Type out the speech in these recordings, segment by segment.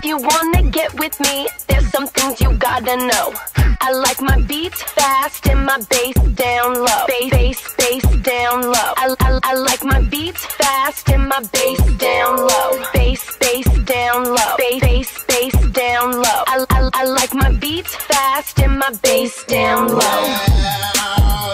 you wanna get with me, there's some things you gotta know. I like my beats fast and my bass down low. Bass down low. I like my beats fast and my bass down low. Bass down low. Bass down low. I like my beats fast and my bass down low.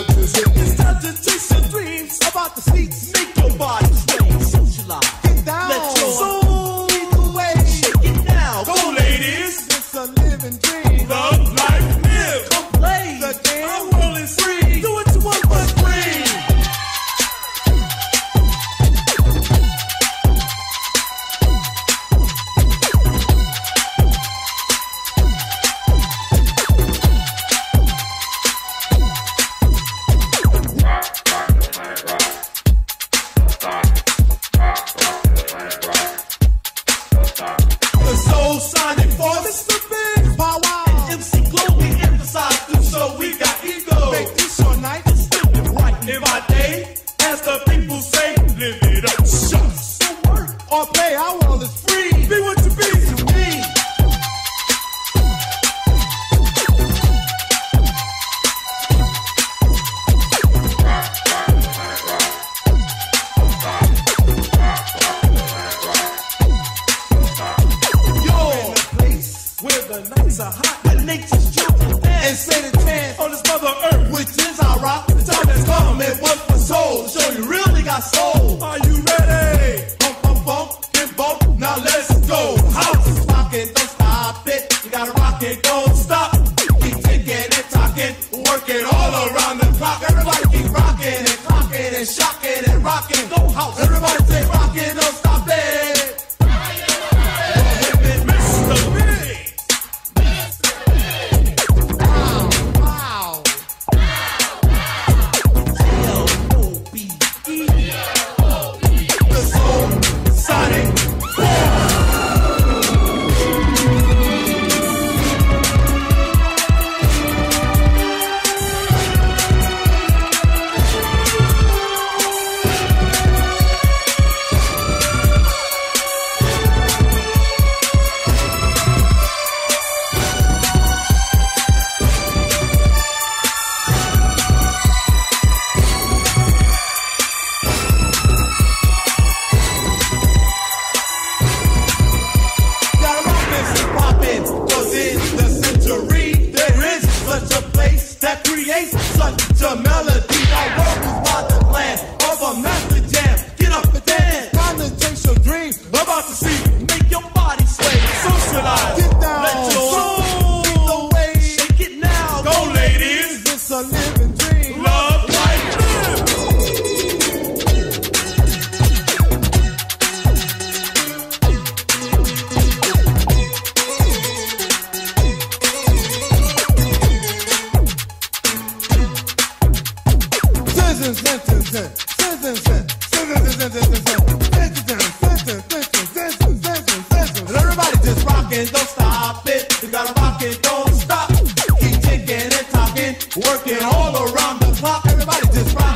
It's time to chase your dreams about the seats. Make your body sway. Socialize. Get down. Let your soul lead the way. Shake it now. Go, ladies. It's a living dream. Love, life, live. Come play. The game. Our world is free. Do what you want, but free. Working all around the clock, everybody just rock.